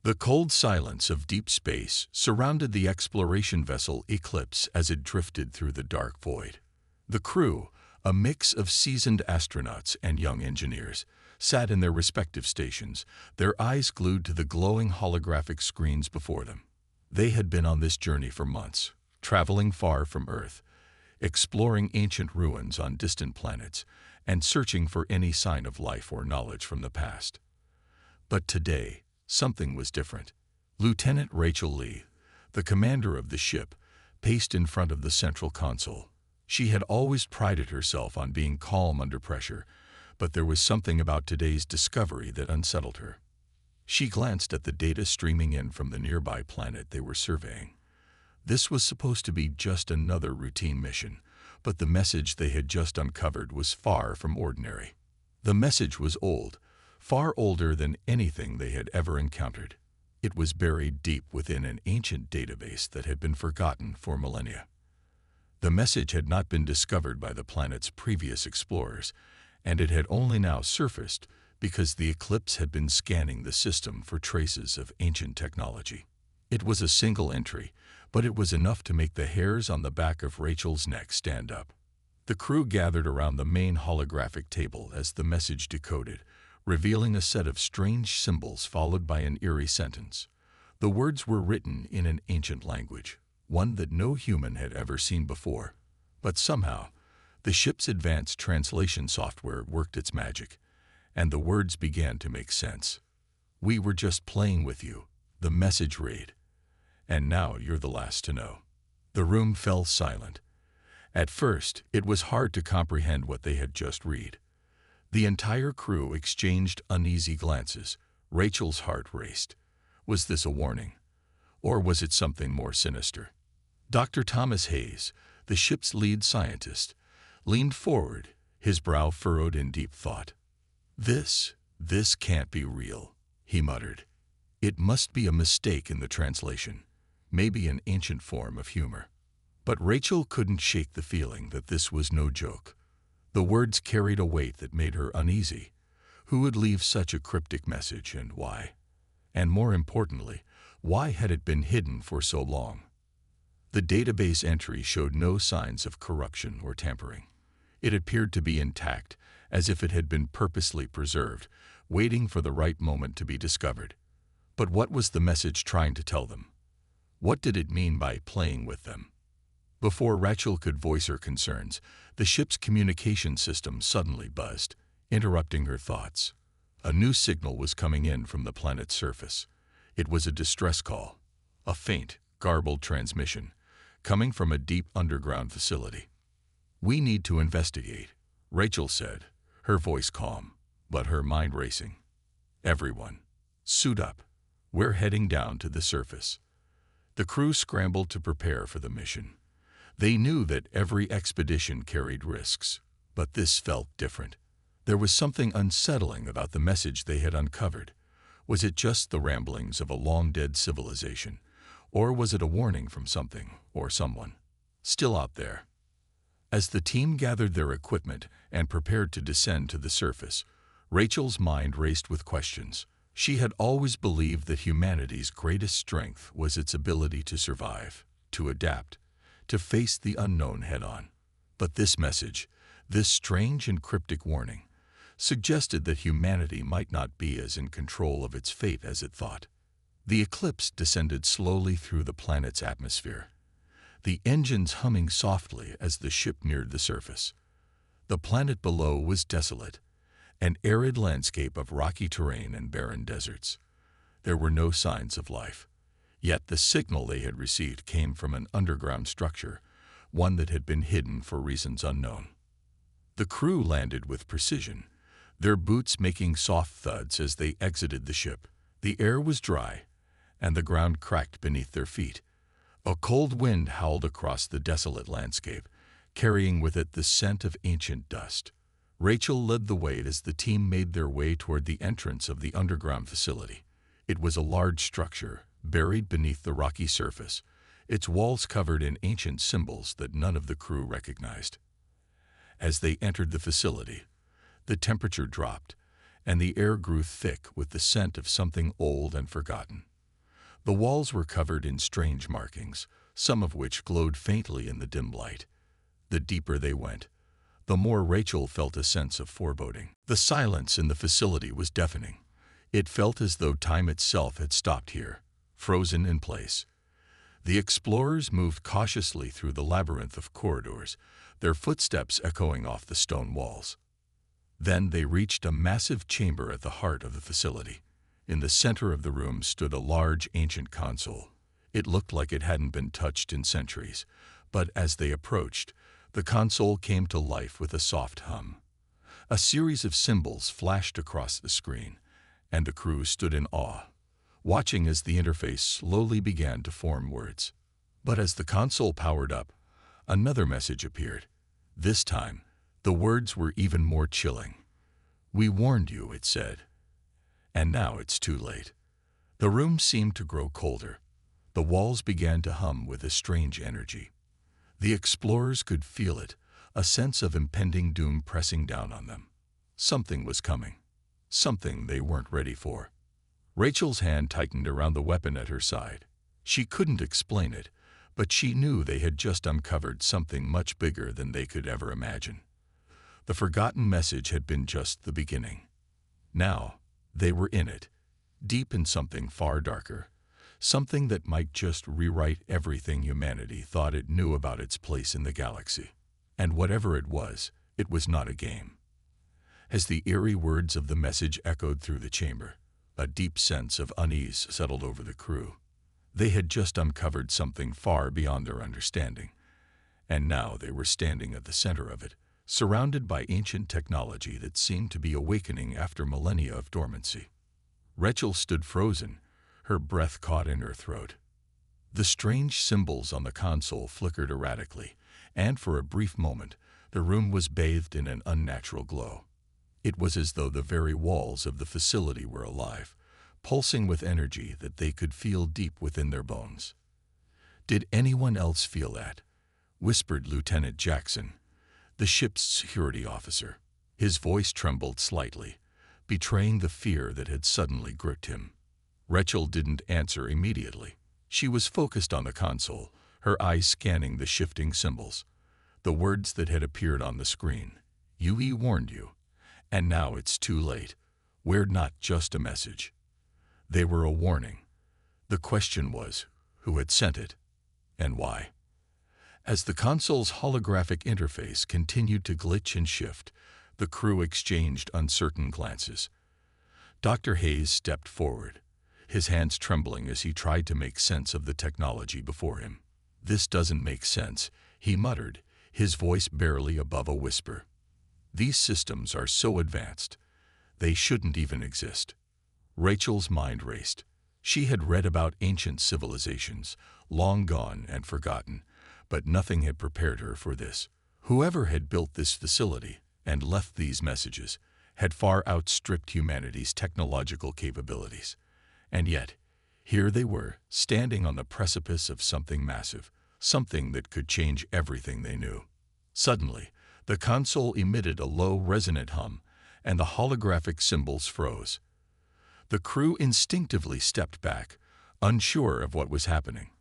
The cold silence of deep space surrounded the exploration vessel Eclipse as it drifted through the dark void. The crew, a mix of seasoned astronauts and young engineers, sat in their respective stations, their eyes glued to the glowing holographic screens before them. They had been on this journey for months, traveling far from Earth, exploring ancient ruins on distant planets, and searching for any sign of life or knowledge from the past. But today, something was different. Lieutenant Rachel Lee, the commander of the ship, paced in front of the central console. She had always prided herself on being calm under pressure, but there was something about today's discovery that unsettled her. She glanced at the data streaming in from the nearby planet they were surveying. This was supposed to be just another routine mission, but the message they had just uncovered was far from ordinary. The message was old, far older than anything they had ever encountered. It was buried deep within an ancient database that had been forgotten for millennia. The message had not been discovered by the planet's previous explorers, and it had only now surfaced because the Eclipse had been scanning the system for traces of ancient technology. It was a single entry, but it was enough to make the hairs on the back of Rachel's neck stand up. The crew gathered around the main holographic table as the message decoded, revealing a set of strange symbols followed by an eerie sentence. The words were written in an ancient language, one that no human had ever seen before. But somehow, the ship's advanced translation software worked its magic, and the words began to make sense. "We were just playing with you," the message read, "and now you're the last to know." The room fell silent. At first, it was hard to comprehend what they had just read. The entire crew exchanged uneasy glances. Rachel's heart raced. Was this a warning? Or was it something more sinister? Dr. Thomas Hayes, the ship's lead scientist, leaned forward, his brow furrowed in deep thought. This can't be real," he muttered. "It must be a mistake in the translation, maybe an ancient form of humor." But Rachel couldn't shake the feeling that this was no joke. The words carried a weight that made her uneasy. Who would leave such a cryptic message, and why? And more importantly, why had it been hidden for so long? The database entry showed no signs of corruption or tampering. It appeared to be intact, as if it had been purposely preserved, waiting for the right moment to be discovered. But what was the message trying to tell them? What did it mean by playing with them? Before Rachel could voice her concerns, the ship's communication system suddenly buzzed, interrupting her thoughts. A new signal was coming in from the planet's surface. It was a distress call, a faint, garbled transmission, coming from a deep underground facility. "We need to investigate," Rachel said, her voice calm, but her mind racing. "Everyone, suit up. We're heading down to the surface." The crew scrambled to prepare for the mission. They knew that every expedition carried risks, but this felt different. There was something unsettling about the message they had uncovered. Was it just the ramblings of a long-dead civilization, or was it a warning from something or someone still out there? As the team gathered their equipment and prepared to descend to the surface, Rachel's mind raced with questions. She had always believed that humanity's greatest strength was its ability to survive, to adapt, to face the unknown head-on. But this message, this strange and cryptic warning, suggested that humanity might not be as in control of its fate as it thought. The Eclipse descended slowly through the planet's atmosphere, the engines humming softly as the ship neared the surface. The planet below was desolate, an arid landscape of rocky terrain and barren deserts. There were no signs of life. Yet the signal they had received came from an underground structure, one that had been hidden for reasons unknown. The crew landed with precision, their boots making soft thuds as they exited the ship. The air was dry, and the ground cracked beneath their feet. A cold wind howled across the desolate landscape, carrying with it the scent of ancient dust. Rachel led the way as the team made their way toward the entrance of the underground facility. It was a large structure, buried beneath the rocky surface, its walls covered in ancient symbols that none of the crew recognized. As they entered the facility, the temperature dropped, and the air grew thick with the scent of something old and forgotten. The walls were covered in strange markings, some of which glowed faintly in the dim light. The deeper they went, the more Rachel felt a sense of foreboding. The silence in the facility was deafening. It felt as though time itself had stopped here, frozen in place. The explorers moved cautiously through the labyrinth of corridors, their footsteps echoing off the stone walls. Then they reached a massive chamber at the heart of the facility. In the center of the room stood a large ancient console. It looked like it hadn't been touched in centuries, but as they approached, the console came to life with a soft hum. A series of symbols flashed across the screen, and the crew stood in awe, watching as the interface slowly began to form words. But as the console powered up, another message appeared. This time, the words were even more chilling. "We warned you," it said. "And now it's too late." The room seemed to grow colder. The walls began to hum with a strange energy. The explorers could feel it, a sense of impending doom pressing down on them. Something was coming. Something they weren't ready for. Rachel's hand tightened around the weapon at her side. She couldn't explain it, but she knew they had just uncovered something much bigger than they could ever imagine. The forgotten message had been just the beginning. Now, they were in it, deep in something far darker, something that might just rewrite everything humanity thought it knew about its place in the galaxy. And whatever it was not a game. As the eerie words of the message echoed through the chamber, a deep sense of unease settled over the crew. They had just uncovered something far beyond their understanding, and now they were standing at the center of it, surrounded by ancient technology that seemed to be awakening after millennia of dormancy. Rachel stood frozen, her breath caught in her throat. The strange symbols on the console flickered erratically, and for a brief moment, the room was bathed in an unnatural glow. It was as though the very walls of the facility were alive, pulsing with energy that they could feel deep within their bones. "Did anyone else feel that?" whispered Lieutenant Jackson, the ship's security officer. His voice trembled slightly, betraying the fear that had suddenly gripped him. Rachel didn't answer immediately. She was focused on the console, her eyes scanning the shifting symbols. The words that had appeared on the screen. "We warned you. And now it's too late." Were not just a message. They were a warning. The question was, who had sent it, and why? As the console's holographic interface continued to glitch and shift, the crew exchanged uncertain glances. Dr. Hayes stepped forward, his hands trembling as he tried to make sense of the technology before him. "This doesn't make sense," he muttered, his voice barely above a whisper. "These systems are so advanced. They shouldn't even exist." Rachel's mind raced. She had read about ancient civilizations, long gone and forgotten, but nothing had prepared her for this. Whoever had built this facility and left these messages had far outstripped humanity's technological capabilities. And yet, here they were, standing on the precipice of something massive, something that could change everything they knew. Suddenly, the console emitted a low, resonant hum, and the holographic symbols froze. The crew instinctively stepped back, unsure of what was happening.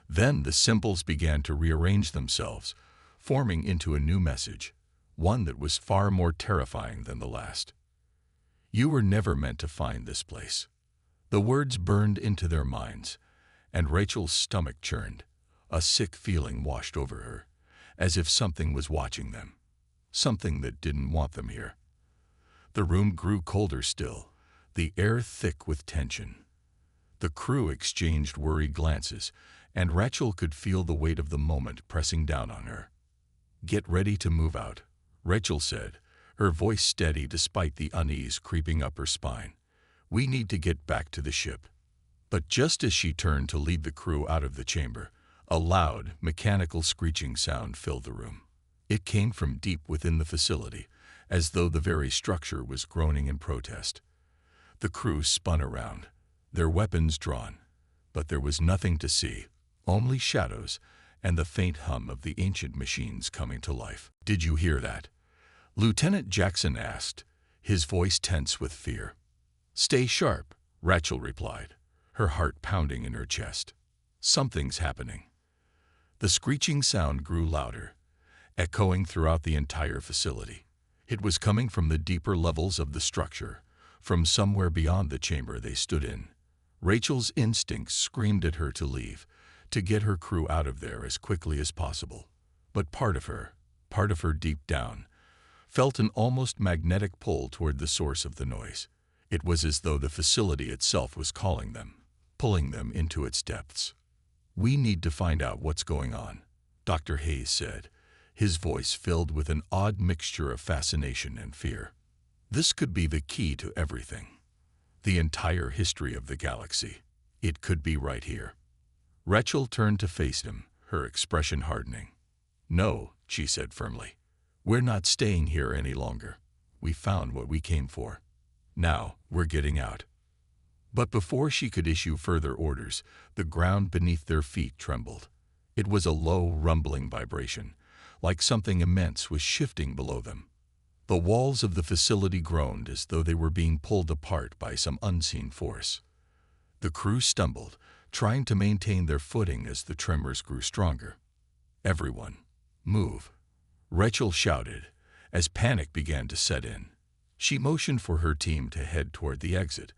Then the symbols began to rearrange themselves, forming into a new message, one that was far more terrifying than the last. "You were never meant to find this place." The words burned into their minds, and Rachel's stomach churned. A sick feeling washed over her, as if something was watching them, something that didn't want them here. The room grew colder still, the air thick with tension. The crew exchanged worried glances, and Rachel could feel the weight of the moment pressing down on her. "Get ready to move out," Rachel said, her voice steady despite the unease creeping up her spine. "We need to get back to the ship." But just as she turned to lead the crew out of the chamber, a loud, mechanical screeching sound filled the room. It came from deep within the facility, as though the very structure was groaning in protest. The crew spun around, their weapons drawn, but there was nothing to see, only shadows and the faint hum of the ancient machines coming to life. "Did you hear that?" Lieutenant Jackson asked, his voice tense with fear. "Stay sharp," Rachel replied, her heart pounding in her chest. Something's happening. The screeching sound grew louder, echoing throughout the entire facility. It was coming from the deeper levels of the structure, from somewhere beyond the chamber they stood in. Rachel's instincts screamed at her to leave, to get her crew out of there as quickly as possible. But part of her deep down, felt an almost magnetic pull toward the source of the noise. It was as though the facility itself was calling them, pulling them into its depths. "We need to find out what's going on," Dr. Hayes said, his voice filled with an odd mixture of fascination and fear. "This could be the key to everything. The entire history of the galaxy. It could be right here." Rachel turned to face him, her expression hardening. "No," she said firmly. "We're not staying here any longer. We found what we came for. Now, we're getting out." But before she could issue further orders, the ground beneath their feet trembled. It was a low, rumbling vibration, like something immense was shifting below them. The walls of the facility groaned as though they were being pulled apart by some unseen force. The crew stumbled, trying to maintain their footing as the tremors grew stronger. "Everyone, move," Rachel shouted, as panic began to set in. She motioned for her team to head toward the exit,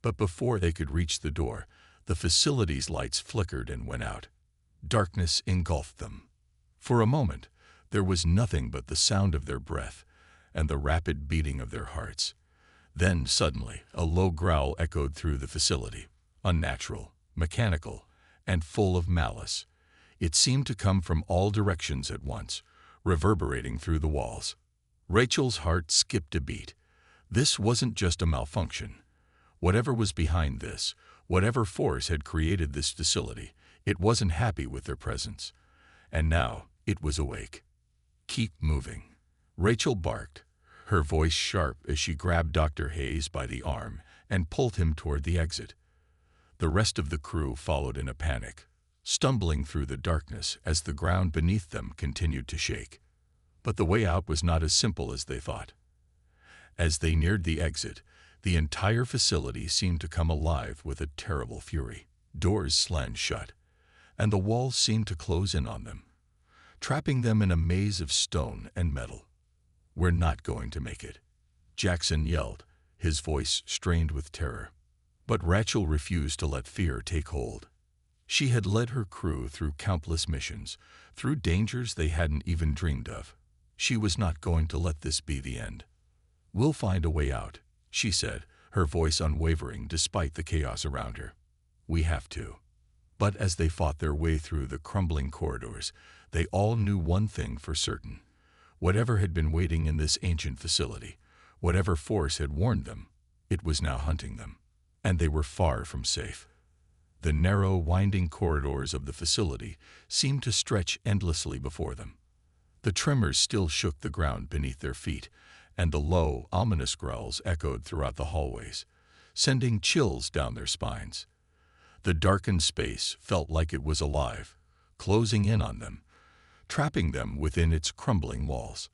but before they could reach the door, the facility's lights flickered and went out. Darkness engulfed them. For a moment, there was nothing but the sound of their breath and the rapid beating of their hearts. Then, suddenly, a low growl echoed through the facility, unnatural, mechanical, and full of malice. It seemed to come from all directions at once, reverberating through the walls. Rachel's heart skipped a beat. This wasn't just a malfunction. Whatever was behind this, whatever force had created this facility, it wasn't happy with their presence. And now it was awake. "Keep moving," Rachel barked, her voice sharp as she grabbed Dr. Hayes by the arm and pulled him toward the exit. The rest of the crew followed in a panic, stumbling through the darkness as the ground beneath them continued to shake. But the way out was not as simple as they thought. As they neared the exit, the entire facility seemed to come alive with a terrible fury. Doors slammed shut, and the walls seemed to close in on them, trapping them in a maze of stone and metal. "We're not going to make it," Jackson yelled, his voice strained with terror. But Rachel refused to let fear take hold. She had led her crew through countless missions, through dangers they hadn't even dreamed of. She was not going to let this be the end. "We'll find a way out," she said, her voice unwavering despite the chaos around her. "We have to." But as they fought their way through the crumbling corridors, they all knew one thing for certain. Whatever had been waiting in this ancient facility, whatever force had warned them, it was now hunting them. And they were far from safe. The narrow, winding corridors of the facility seemed to stretch endlessly before them. The tremors still shook the ground beneath their feet, and the low, ominous growls echoed throughout the hallways, sending chills down their spines. The darkened space felt like it was alive, closing in on them, trapping them within its crumbling walls.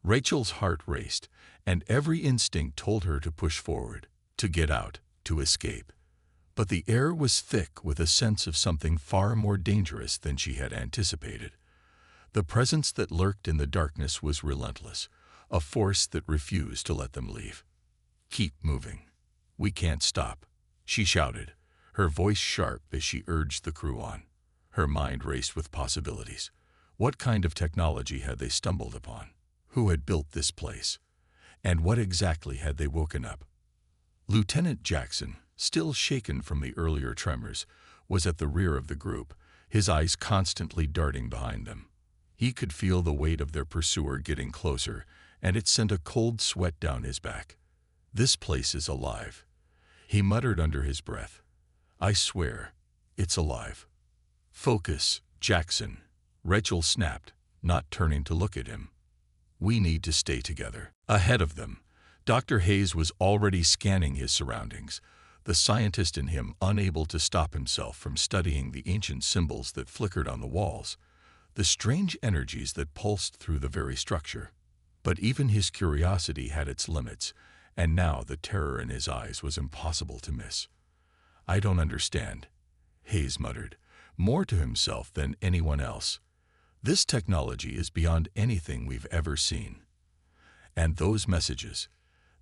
Rachel's heart raced, and every instinct told her to push forward, to get out, to escape. But the air was thick with a sense of something far more dangerous than she had anticipated. The presence that lurked in the darkness was relentless, a force that refused to let them leave. "Keep moving. We can't stop," she shouted, her voice sharp as she urged the crew on. Her mind raced with possibilities. What kind of technology had they stumbled upon? Who had built this place? And what exactly had they woken up? Lieutenant Jackson, still shaken from the earlier tremors, was at the rear of the group, his eyes constantly darting behind them. He could feel the weight of their pursuer getting closer, and it sent a cold sweat down his back. "This place is alive," he muttered under his breath. "I swear, it's alive." "Focus, Jackson," Rachel snapped, not turning to look at him. "We need to stay together." Ahead of them, Dr. Hayes was already scanning his surroundings, the scientist in him unable to stop himself from studying the ancient symbols that flickered on the walls, the strange energies that pulsed through the very structure. But even his curiosity had its limits, and now the terror in his eyes was impossible to miss. "I don't understand," Hayes muttered, more to himself than anyone else. "This technology is beyond anything we've ever seen. And those messages,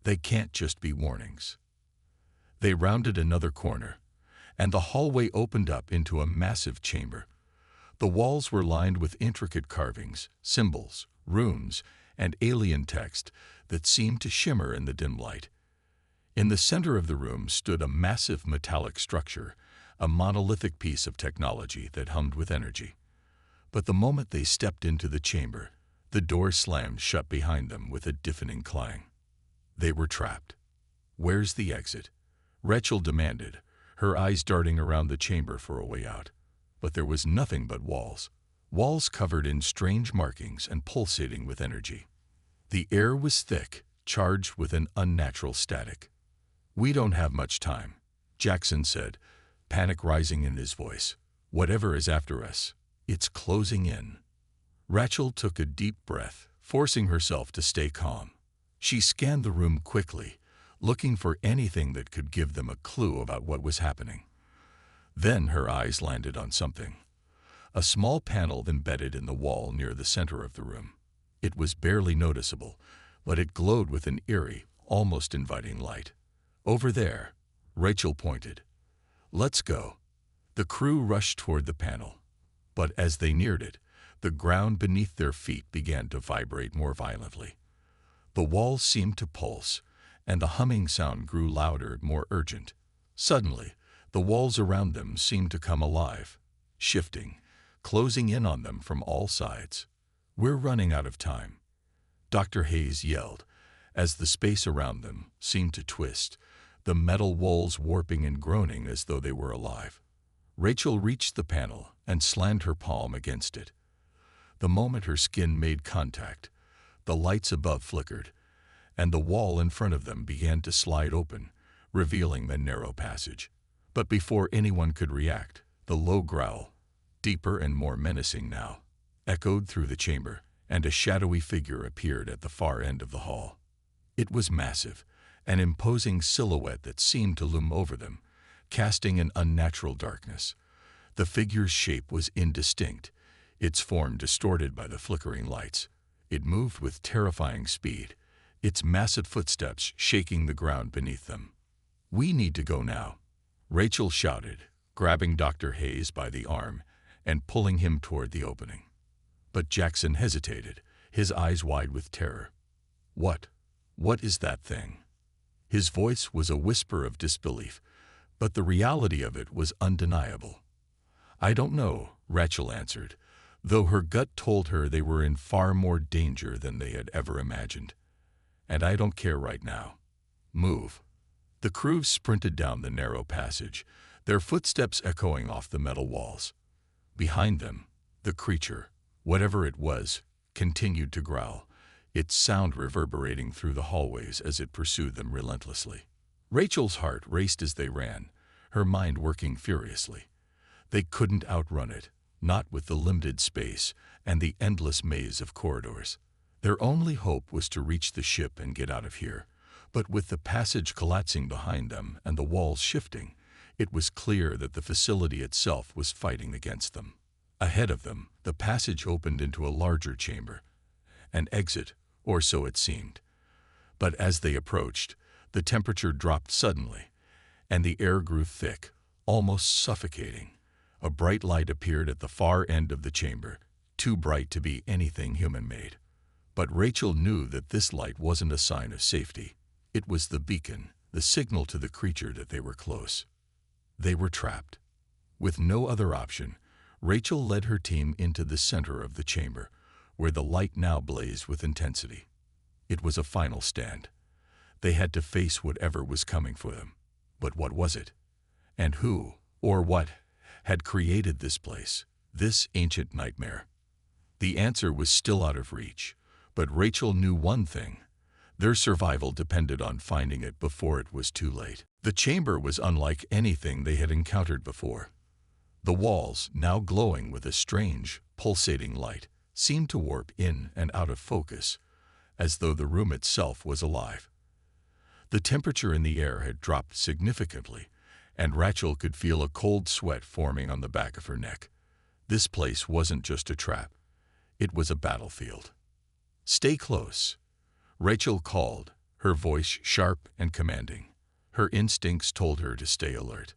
they can't just be warnings." They rounded another corner, and the hallway opened up into a massive chamber. The walls were lined with intricate carvings, symbols, runes, and alien text that seemed to shimmer in the dim light. In the center of the room stood a massive metallic structure, a monolithic piece of technology that hummed with energy. But the moment they stepped into the chamber, the door slammed shut behind them with a deafening clang. They were trapped. "Where's the exit?" Rachel demanded, her eyes darting around the chamber for a way out. But there was nothing but walls. Walls covered in strange markings and pulsating with energy. The air was thick, charged with an unnatural static. "We don't have much time," Jackson said, panic rising in his voice. "Whatever is after us, it's closing in." Rachel took a deep breath, forcing herself to stay calm. She scanned the room quickly, looking for anything that could give them a clue about what was happening. Then her eyes landed on something. A small panel embedded in the wall near the center of the room. It was barely noticeable, but it glowed with an eerie, almost inviting light. "Over there," Rachel pointed. "Let's go." The crew rushed toward the panel, but as they neared it, the ground beneath their feet began to vibrate more violently. The walls seemed to pulse, and the humming sound grew louder, more urgent. Suddenly, the walls around them seemed to come alive, shifting, closing in on them from all sides. "We're running out of time," Dr. Hayes yelled, as the space around them seemed to twist, the metal walls warping and groaning as though they were alive. Rachel reached the panel and slammed her palm against it. The moment her skin made contact, the lights above flickered, and the wall in front of them began to slide open, revealing the narrow passage. But before anyone could react, the low growl, deeper and more menacing now, echoed through the chamber, and a shadowy figure appeared at the far end of the hall. It was massive, an imposing silhouette that seemed to loom over them, casting an unnatural darkness. The figure's shape was indistinct, its form distorted by the flickering lights. It moved with terrifying speed, its massive footsteps shaking the ground beneath them. "We need to go now," Rachel shouted, grabbing Dr. Hayes by the arm and pulling him toward the opening. But Jackson hesitated, his eyes wide with terror. What is that thing?" His voice was a whisper of disbelief, but the reality of it was undeniable. "I don't know," Rachel answered, though her gut told her they were in far more danger than they had ever imagined. "And I don't care right now. Move." The crew sprinted down the narrow passage, their footsteps echoing off the metal walls. Behind them, the creature, whatever it was, continued to growl, its sound reverberating through the hallways as it pursued them relentlessly. Rachel's heart raced as they ran, her mind working furiously. They couldn't outrun it, not with the limited space and the endless maze of corridors. Their only hope was to reach the ship and get out of here. But with the passage collapsing behind them and the walls shifting, it was clear that the facility itself was fighting against them. Ahead of them, the passage opened into a larger chamber, an exit, or so it seemed. But as they approached, the temperature dropped suddenly, and the air grew thick, almost suffocating. A bright light appeared at the far end of the chamber, too bright to be anything human-made. But Rachel knew that this light wasn't a sign of safety. It was the beacon, the signal to the creature that they were close. They were trapped. With no other option, Rachel led her team into the center of the chamber, where the light now blazed with intensity. It was a final stand. They had to face whatever was coming for them. But what was it? And who, or what, had created this place, this ancient nightmare? The answer was still out of reach, but Rachel knew one thing. Their survival depended on finding it before it was too late. The chamber was unlike anything they had encountered before. The walls, now glowing with a strange, pulsating light, seemed to warp in and out of focus, as though the room itself was alive. The temperature in the air had dropped significantly, and Rachel could feel a cold sweat forming on the back of her neck. This place wasn't just a trap. It was a battlefield. "Stay close," Rachel called, her voice sharp and commanding. Her instincts told her to stay alert.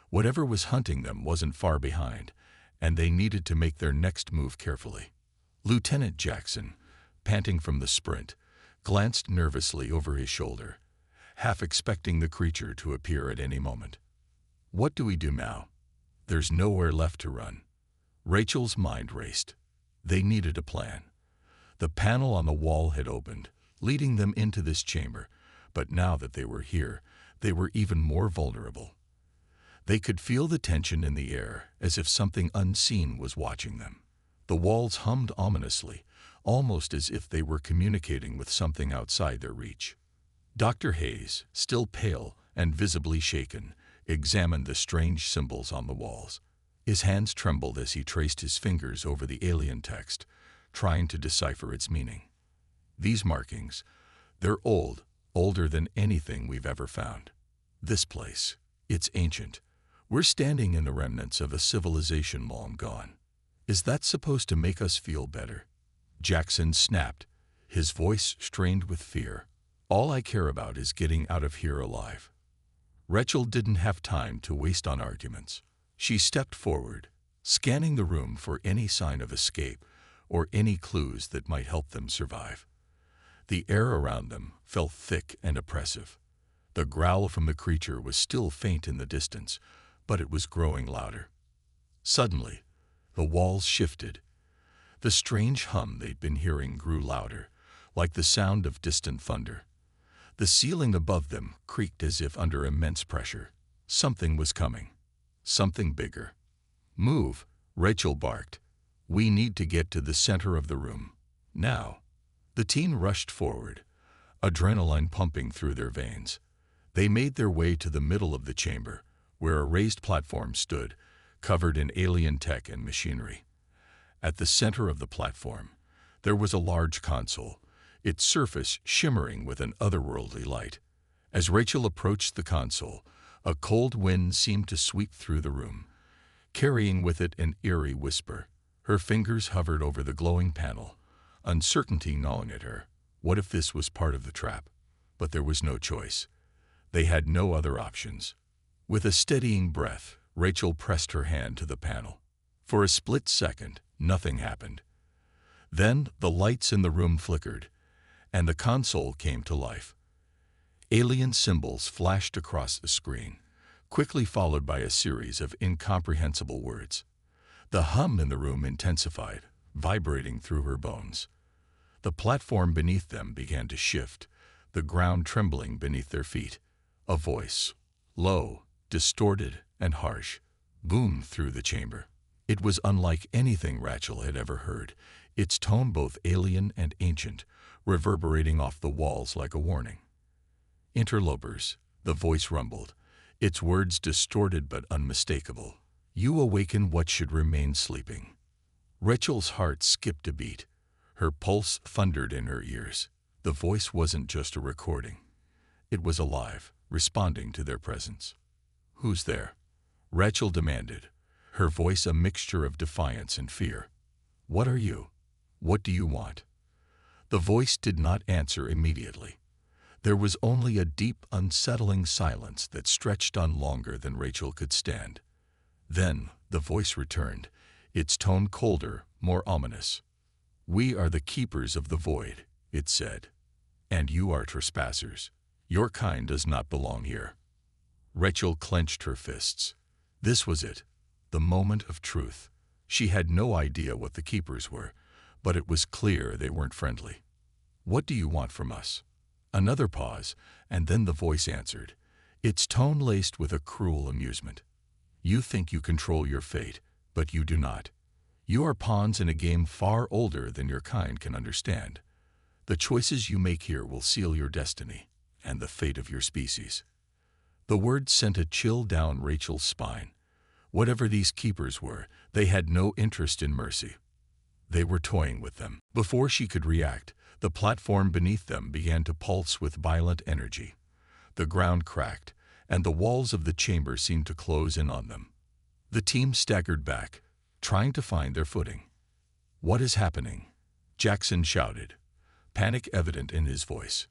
Whatever was hunting them wasn't far behind, and they needed to make their next move carefully. Lieutenant Jackson, panting from the sprint, glanced nervously over his shoulder, half expecting the creature to appear at any moment. What do we do now? There's nowhere left to run. Rachel's mind raced. They needed a plan. The panel on the wall had opened, leading them into this chamber, but now that they were here, they were even more vulnerable. They could feel the tension in the air, as if something unseen was watching them. The walls hummed ominously, almost as if they were communicating with something outside their reach. Dr. Hayes, still pale and visibly shaken, examined the strange symbols on the walls. His hands trembled as he traced his fingers over the alien text, trying to decipher its meaning. These markings, they're old, older than anything we've ever found. This place, it's ancient. We're standing in the remnants of a civilization long gone. Is that supposed to make us feel better? Jackson snapped, his voice strained with fear. All I care about is getting out of here alive. Rachel didn't have time to waste on arguments. She stepped forward, scanning the room for any sign of escape or any clues that might help them survive. The air around them felt thick and oppressive. The growl from the creature was still faint in the distance, but it was growing louder. Suddenly, the walls shifted. The strange hum they'd been hearing grew louder, like the sound of distant thunder. The ceiling above them creaked as if under immense pressure. Something was coming. Something bigger. "Move," Rachel barked. "We need to get to the center of the room. Now." The teen rushed forward, adrenaline pumping through their veins. They made their way to the middle of the chamber, where a raised platform stood, covered in alien tech and machinery. At the center of the platform, there was a large console, its surface shimmering with an otherworldly light. As Rachel approached the console, a cold wind seemed to sweep through the room, carrying with it an eerie whisper. Her fingers hovered over the glowing panel, uncertainty gnawing at her. What if this was part of the trap? But there was no choice. They had no other options. With a steadying breath, Rachel pressed her hand to the panel. For a split second, nothing happened. Then the lights in the room flickered, and the console came to life. Alien symbols flashed across the screen, quickly followed by a series of incomprehensible words. The hum in the room intensified, vibrating through her bones. The platform beneath them began to shift, the ground trembling beneath their feet. A voice, low, distorted, and harsh, boomed through the chamber. It was unlike anything Rachel had ever heard, its tone both alien and ancient, reverberating off the walls like a warning. "Interlopers," the voice rumbled, its words distorted but unmistakable. "You awaken what should remain sleeping." Rachel's heart skipped a beat. Her pulse thundered in her ears. The voice wasn't just a recording. It was alive, responding to their presence. "Who's there?" Rachel demanded, her voice a mixture of defiance and fear. "What are you? What do you want?" The voice did not answer immediately. There was only a deep, unsettling silence that stretched on longer than Rachel could stand. Then the voice returned, its tone colder, more ominous. "We are the keepers of the void," it said, "and you are trespassers. Your kind does not belong here." Rachel clenched her fists. This was it, the moment of truth. She had no idea what the keepers were, but it was clear they weren't friendly. "What do you want from us?" Another pause, and then the voice answered, its tone laced with a cruel amusement. "You think you control your fate, but you do not. You are pawns in a game far older than your kind can understand. The choices you make here will seal your destiny and the fate of your species." The words sent a chill down Rachel's spine. Whatever these keepers were, they had no interest in mercy. They were toying with them. Before she could react, the platform beneath them began to pulse with violent energy. The ground cracked, and the walls of the chamber seemed to close in on them. The team staggered back, trying to find their footing. "What is happening?" Jackson shouted, panic evident in his voice.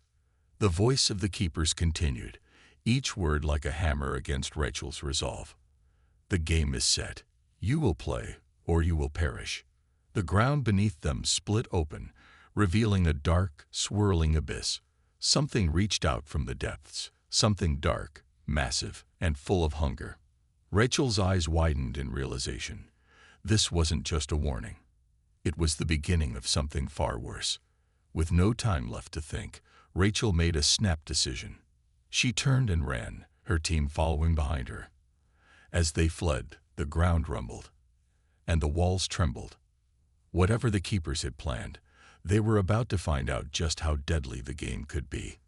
The voice of the keepers continued, each word like a hammer against Rachel's resolve. "The game is set. You will play, or you will perish." The ground beneath them split open, revealing a dark, swirling abyss. Something reached out from the depths, something dark, massive, and full of hunger. Rachel's eyes widened in realization. This wasn't just a warning. It was the beginning of something far worse. With no time left to think, Rachel made a snap decision. She turned and ran, her team following behind her. As they fled, the ground rumbled, and the walls trembled. Whatever the keepers had planned, they were about to find out just how deadly the game could be.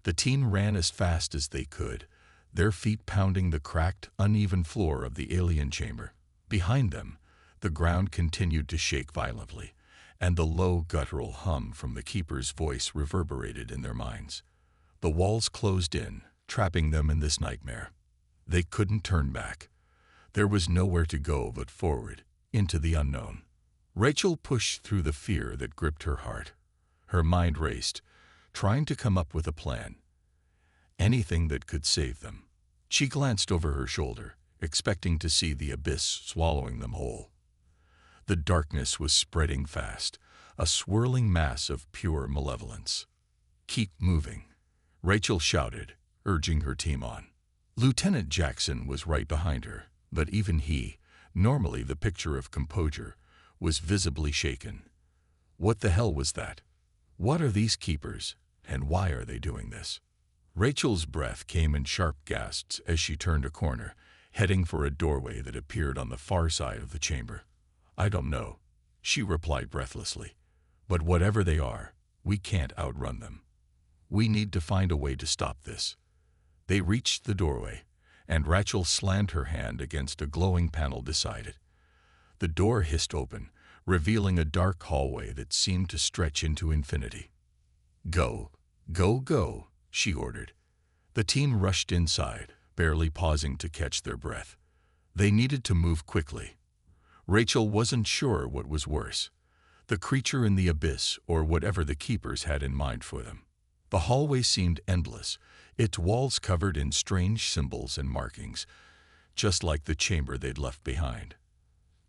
The team ran as fast as they could, their feet pounding the cracked, uneven floor of the alien chamber. Behind them, the ground continued to shake violently, and the low, guttural hum from the keeper's voice reverberated in their minds. The walls closed in, trapping them in this nightmare. They couldn't turn back. There was nowhere to go but forward, into the unknown. Rachel pushed through the fear that gripped her heart. Her mind raced, trying to come up with a plan. Anything that could save them. She glanced over her shoulder, expecting to see the abyss swallowing them whole. The darkness was spreading fast, a swirling mass of pure malevolence. "Keep moving," Rachel shouted, urging her team on. Lieutenant Jackson was right behind her, but even he, normally the picture of composure, was visibly shaken. What the hell was that? What are these keepers, and why are they doing this? Rachel's breath came in sharp gasps as she turned a corner, heading for a doorway that appeared on the far side of the chamber. "I don't know," she replied breathlessly. "But whatever they are, we can't outrun them. We need to find a way to stop this." They reached the doorway, and Rachel slammed her hand against a glowing panel beside it. The door hissed open, revealing a dark hallway that seemed to stretch into infinity. "Go, go, go," she ordered. The team rushed inside, barely pausing to catch their breath. They needed to move quickly. Rachel wasn't sure what was worse, the creature in the abyss or whatever the keepers had in mind for them. The hallway seemed endless, its walls covered in strange symbols and markings, just like the chamber they'd left behind.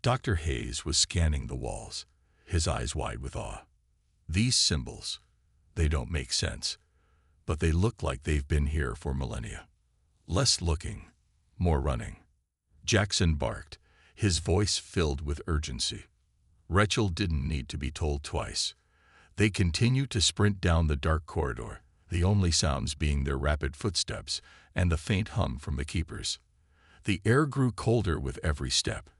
Dr. Hayes was scanning the walls, his eyes wide with awe. "These symbols, they don't make sense, but they look like they've been here for millennia. Less looking, more running." Jackson barked, his voice filled with urgency. Rachel didn't need to be told twice. They continued to sprint down the dark corridor, the only sounds being their rapid footsteps and the faint hum from the keepers. The air grew colder with every step,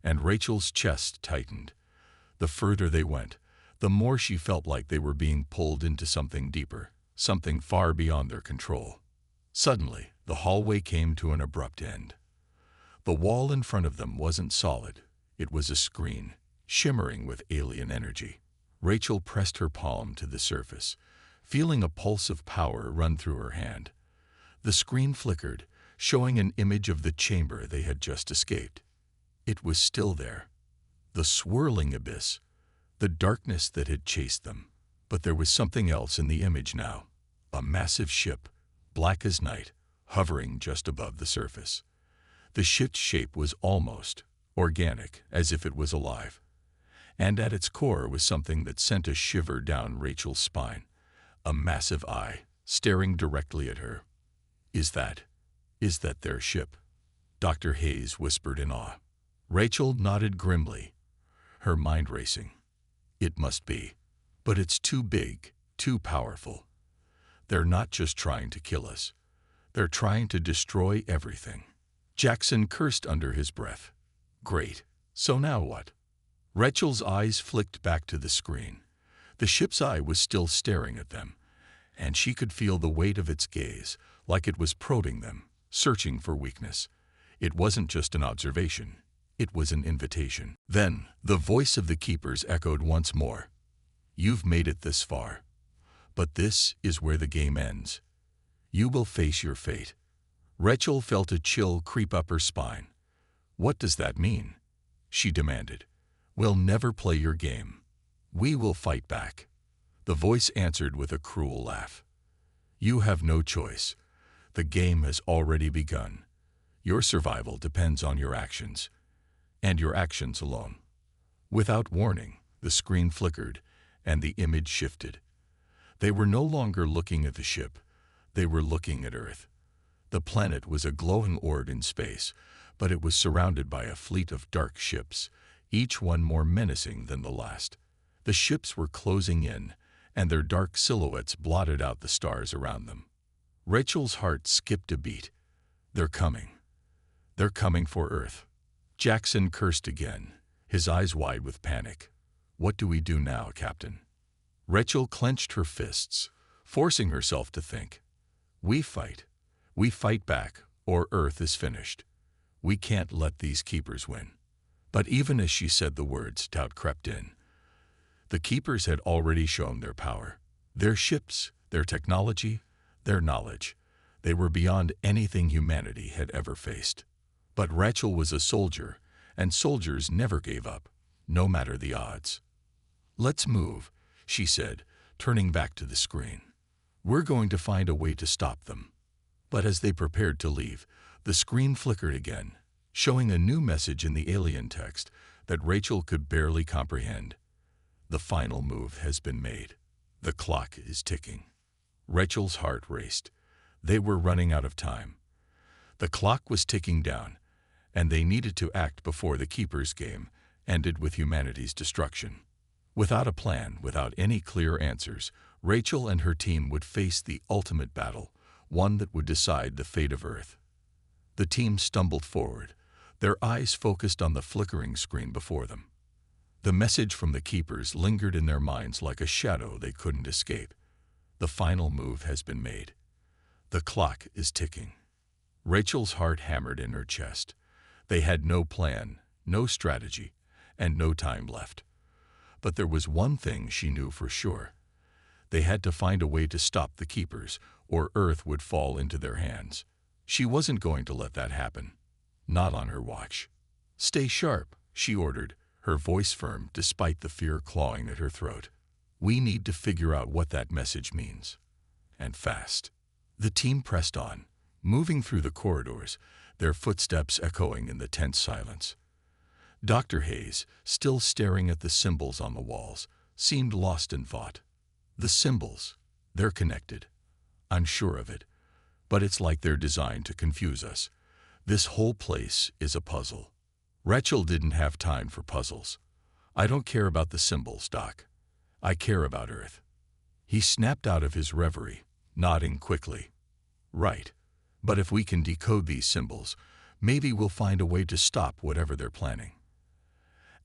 and Rachel's chest tightened. The further they went, the more she felt like they were being pulled into something deeper, something far beyond their control. Suddenly, the hallway came to an abrupt end. The wall in front of them wasn't solid. It was a screen, shimmering with alien energy. Rachel pressed her palm to the surface, feeling a pulse of power run through her hand. The screen flickered, showing an image of the chamber they had just escaped. It was still there. The swirling abyss, the darkness that had chased them. But there was something else in the image now. A massive ship, black as night, hovering just above the surface. The ship's shape was almost organic, as if it was alive. And at its core was something that sent a shiver down Rachel's spine. A massive eye, staring directly at her. Is that their ship?" Dr. Hayes whispered in awe. Rachel nodded grimly, her mind racing. "It must be. But it's too big, too powerful. They're not just trying to kill us. They're trying to destroy everything." Jackson cursed under his breath. "Great. So now what?" Rachel's eyes flicked back to the screen. The ship's eye was still staring at them, and she could feel the weight of its gaze, like it was probing them, searching for weakness. It wasn't just an observation. It was an invitation. Then, the voice of the keepers echoed once more. "You've made it this far. But this is where the game ends. You will face your fate." Rachel felt a chill creep up her spine. "What does that mean?" she demanded. "We'll never play your game. We will fight back." The voice answered with a cruel laugh. "You have no choice. The game has already begun. Your survival depends on your actions, and your actions alone." Without warning, the screen flickered, and the image shifted. They were no longer looking at the ship. They were looking at Earth. The planet was a glowing orb in space, but it was surrounded by a fleet of dark ships, each one more menacing than the last. The ships were closing in, and their dark silhouettes blotted out the stars around them. Rachel's heart skipped a beat. "They're coming. They're coming for Earth." Jackson cursed again, his eyes wide with panic. "What do we do now, Captain?" Rachel clenched her fists, forcing herself to think. "We fight. We fight back, or Earth is finished. We can't let these keepers win." But even as she said the words, doubt crept in. The keepers had already shown their power. Their ships, their technology, their knowledge. They were beyond anything humanity had ever faced. But Rachel was a soldier, and soldiers never gave up, no matter the odds. "Let's move," she said, turning back to the screen. "We're going to find a way to stop them." But as they prepared to leave, the screen flickered again, showing a new message in the alien text that Rachel could barely comprehend. "The final move has been made. The clock is ticking." Rachel's heart raced. They were running out of time. The clock was ticking down, and they needed to act before the Keeper's game ended with humanity's destruction. Without a plan, without any clear answers, Rachel and her team would face the ultimate battle, one that would decide the fate of Earth. The team stumbled forward, their eyes focused on the flickering screen before them. The message from the Keepers lingered in their minds like a shadow they couldn't escape. "The final move has been made. The clock is ticking." Rachel's heart hammered in her chest. They had no plan, no strategy, and no time left. But there was one thing she knew for sure. They had to find a way to stop the Keepers, or Earth would fall into their hands. She wasn't going to let that happen. Not on her watch. "Stay sharp," she ordered, her voice firm despite the fear clawing at her throat. "We need to figure out what that message means. And fast." The team pressed on, moving through the corridors, their footsteps echoing in the tense silence. Dr. Hayes, still staring at the symbols on the walls, seemed lost in thought. "The symbols, they're connected. I'm sure of it. But it's like they're designed to confuse us. This whole place is a puzzle." Rachel didn't have time for puzzles. "I don't care about the symbols, Doc. I care about Earth." He snapped out of his reverie, nodding quickly. "Right. But if we can decode these symbols, maybe we'll find a way to stop whatever they're planning."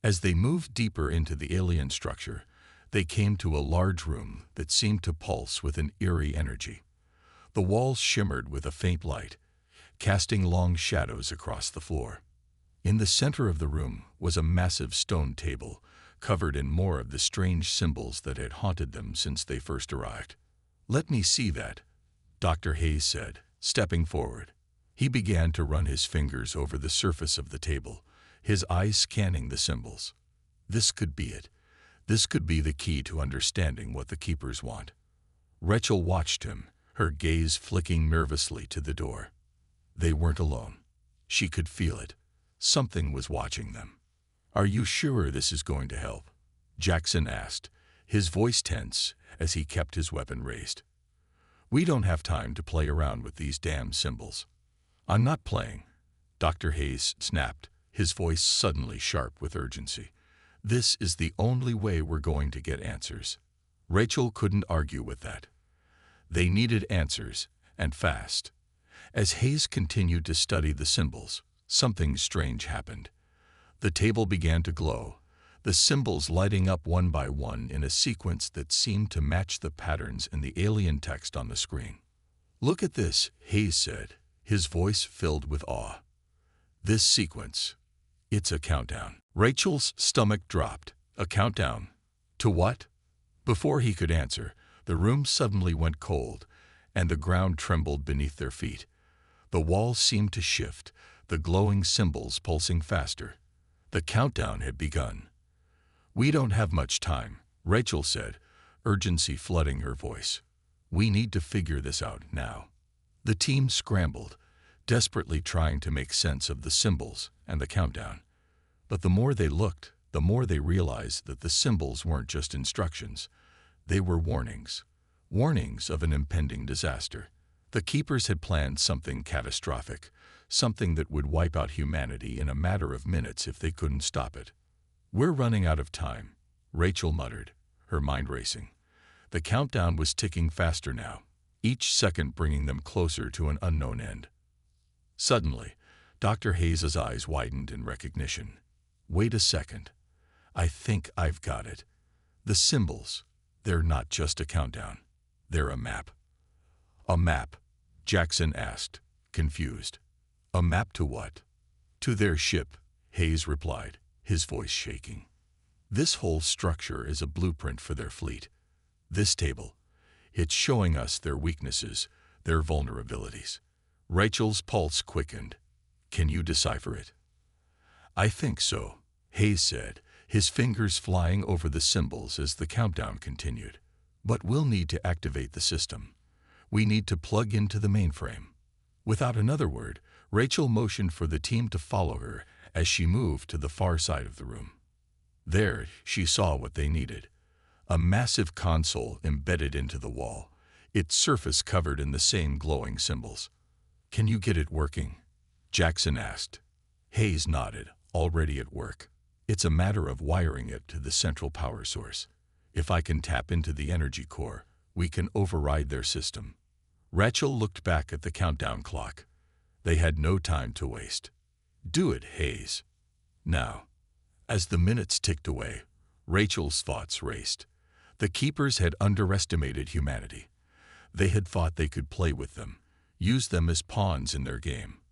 As they moved deeper into the alien structure, they came to a large room that seemed to pulse with an eerie energy. The walls shimmered with a faint light, casting long shadows across the floor. In the center of the room was a massive stone table, covered in more of the strange symbols that had haunted them since they first arrived. "Let me see that," Dr. Hayes said, stepping forward. He began to run his fingers over the surface of the table, his eyes scanning the symbols. This could be it. This could be the key to understanding what the Keepers want. Rachel watched him, her gaze flicking nervously to the door. They weren't alone. She could feel it. Something was watching them. "Are you sure this is going to help?" Jackson asked, his voice tense as he kept his weapon raised. "We don't have time to play around with these damn symbols." "I'm not playing," Dr. Hayes snapped, his voice suddenly sharp with urgency. "This is the only way we're going to get answers." Rachel couldn't argue with that. They needed answers, and fast. As Hayes continued to study the symbols, something strange happened. The table began to glow, the symbols lighting up one by one in a sequence that seemed to match the patterns in the alien text on the screen. "Look at this," Hayes said, his voice filled with awe. "This sequence, it's a countdown." Rachel's stomach dropped. A countdown? To what? Before he could answer, the room suddenly went cold, and the ground trembled beneath their feet. The walls seemed to shift, the glowing symbols pulsing faster. The countdown had begun. "We don't have much time," Rachel said, urgency flooding her voice. "We need to figure this out now." The team scrambled, desperately trying to make sense of the symbols and the countdown. But the more they looked, the more they realized that the symbols weren't just instructions. They were warnings. Warnings of an impending disaster. The Keepers had planned something catastrophic, something that would wipe out humanity in a matter of minutes if they couldn't stop it. "We're running out of time," Rachel muttered, her mind racing. The countdown was ticking faster now, each second bringing them closer to an unknown end. Suddenly, Dr. Hayes's eyes widened in recognition. "Wait a second. I think I've got it. The symbols, they're not just a countdown. They're a map." "A map?" Jackson asked, confused. "A map to what?" "To their ship," Hayes replied, his voice shaking. "This whole structure is a blueprint for their fleet. This table, it's showing us their weaknesses, their vulnerabilities." Rachel's pulse quickened. "Can you decipher it?" "I think so," Hayes said, his fingers flying over the symbols as the countdown continued. "But we'll need to activate the system. We need to plug into the mainframe." Without another word, Rachel motioned for the team to follow her as she moved to the far side of the room. There, she saw what they needed. A massive console embedded into the wall, its surface covered in the same glowing symbols. "Can you get it working?" Jackson asked. Hayes nodded, already at work. "It's a matter of wiring it to the central power source. If I can tap into the energy core, we can override their system." Rachel looked back at the countdown clock. They had no time to waste. "Do it, Hayes. Now." As the minutes ticked away, Rachel's thoughts raced. The Keepers had underestimated humanity. They had thought they could play with them, use them as pawns in their game.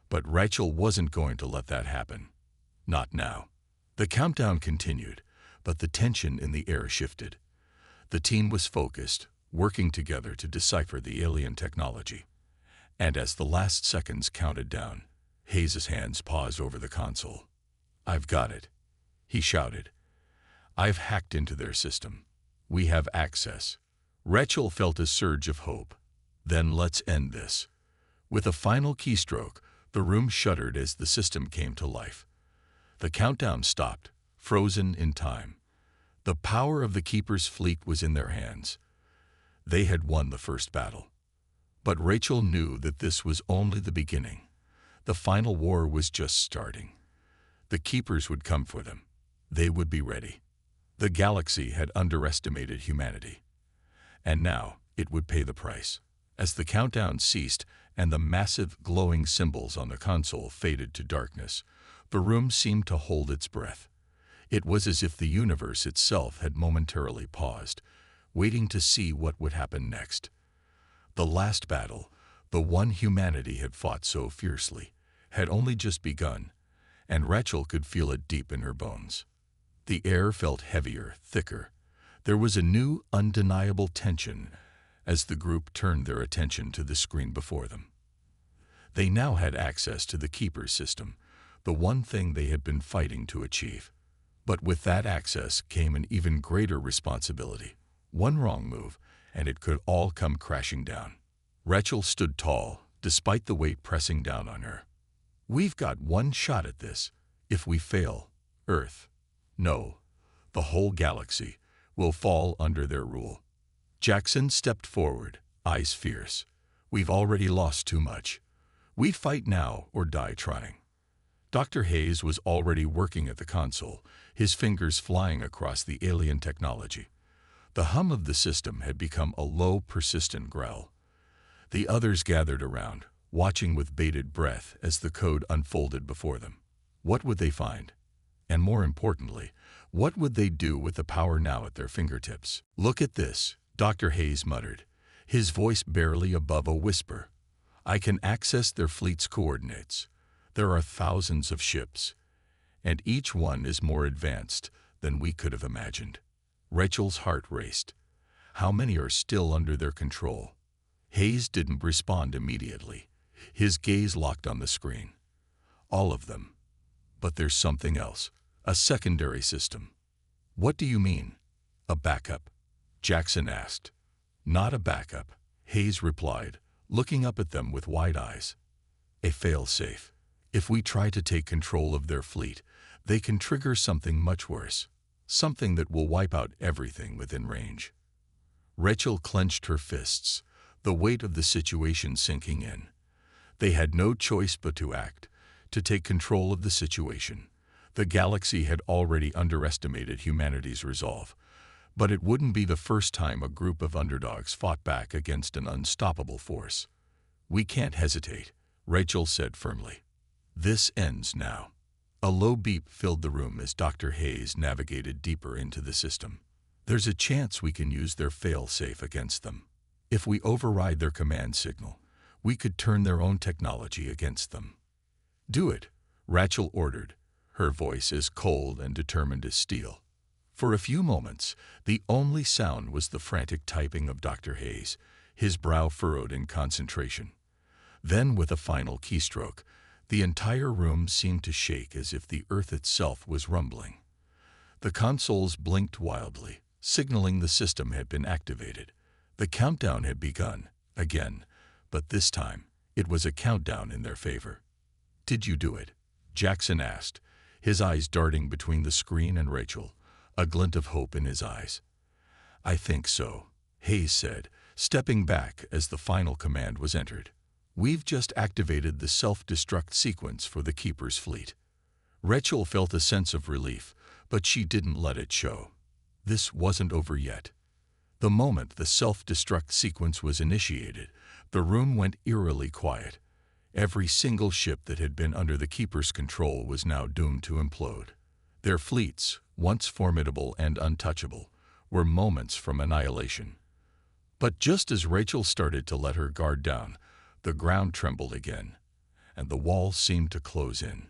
But Rachel wasn't going to let that happen. Not now. The countdown continued, but the tension in the air shifted. The team was focused, working together to decipher the alien technology. And as the last seconds counted down, Hayes' hands paused over the console. "I've got it," he shouted. "I've hacked into their system. We have access." Rachel felt a surge of hope. "Then let's end this." With a final keystroke, the room shuddered as the system came to life. The countdown stopped, frozen in time. The power of the Keepers' fleet was in their hands. They had won the first battle. But Rachel knew that this was only the beginning. The final war was just starting. The Keepers would come for them. They would be ready. The galaxy had underestimated humanity. And now it would pay the price. As the countdown ceased and the massive glowing symbols on the console faded to darkness, the room seemed to hold its breath. It was as if the universe itself had momentarily paused, waiting to see what would happen next. The last battle, the one humanity had fought so fiercely, had only just begun, and Rachel could feel it deep in her bones. The air felt heavier, thicker. There was a new, undeniable tension as the group turned their attention to the screen before them. They now had access to the Keeper system, the one thing they had been fighting to achieve. But with that access came an even greater responsibility. One wrong move, and it could all come crashing down. Rachel stood tall, despite the weight pressing down on her. "We've got one shot at this. If we fail, Earth, no, the whole galaxy, will fall under their rule." Jackson stepped forward, eyes fierce. "We've already lost too much. We fight now or die trying." Dr. Hayes was already working at the console, his fingers flying across the alien technology. The hum of the system had become a low, persistent growl. The others gathered around, watching with bated breath as the code unfolded before them. What would they find? And more importantly, what would they do with the power now at their fingertips? "Look at this," Dr. Hayes muttered, his voice barely above a whisper. "I can access their fleet's coordinates. There are thousands of ships, and each one is more advanced than we could have imagined." Rachel's heart raced. How many are still under their control? Hayes didn't respond immediately. His gaze locked on the screen. All of them. But there's something else. A secondary system. What do you mean? A backup? Jackson asked. Not a backup, Hayes replied, looking up at them with wide eyes. A fail-safe. If we try to take control of their fleet, they can trigger something much worse. Something that will wipe out everything within range. Rachel clenched her fists, the weight of the situation sinking in. They had no choice but to act, to take control of the situation. The galaxy had already underestimated humanity's resolve, but it wouldn't be the first time a group of underdogs fought back against an unstoppable force. We can't hesitate, Rachel said firmly. This ends now. A low beep filled the room as Dr. Hayes navigated deeper into the system. There's a chance we can use their fail-safe against them. If we override their command signal, we could turn their own technology against them. Do it, Rachel ordered, her voice as cold and determined as steel. For a few moments, the only sound was the frantic typing of Dr. Hayes, his brow furrowed in concentration. Then, with a final keystroke, the entire room seemed to shake as if the earth itself was rumbling. The consoles blinked wildly, signaling the system had been activated. The countdown had begun, again, but this time, it was a countdown in their favor. Did you do it? Jackson asked, his eyes darting between the screen and Rachel, a glint of hope in his eyes. I think so, Hayes said, stepping back as the final command was entered. We've just activated the self-destruct sequence for the Keeper's fleet. Rachel felt a sense of relief, but she didn't let it show. This wasn't over yet. The moment the self-destruct sequence was initiated, the room went eerily quiet. Every single ship that had been under the Keeper's control was now doomed to implode. Their fleets, once formidable and untouchable, were moments from annihilation. But just as Rachel started to let her guard down, the ground trembled again, and the walls seemed to close in.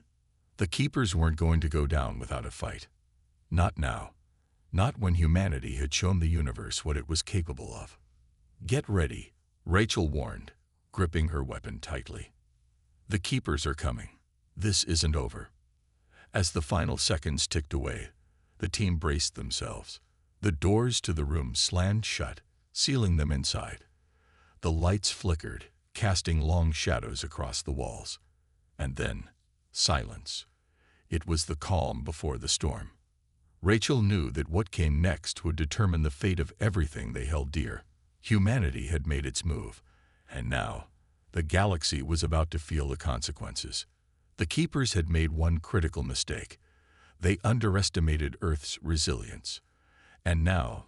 The Keepers weren't going to go down without a fight. Not now. Not when humanity had shown the universe what it was capable of. Get ready, Rachel warned, gripping her weapon tightly. The Keepers are coming. This isn't over. As the final seconds ticked away, the team braced themselves. The doors to the room slammed shut, sealing them inside. The lights flickered, casting long shadows across the walls. And then, silence. It was the calm before the storm. Rachel knew that what came next would determine the fate of everything they held dear. Humanity had made its move, and now, the galaxy was about to feel the consequences. The Keepers had made one critical mistake. They underestimated Earth's resilience. And now,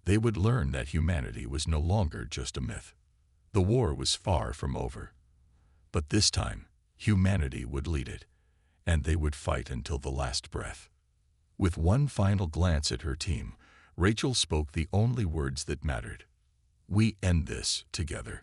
they would learn that humanity was no longer just a myth. The war was far from over. But this time, humanity would lead it, and they would fight until the last breath. With one final glance at her team, Rachel spoke the only words that mattered. We end this together.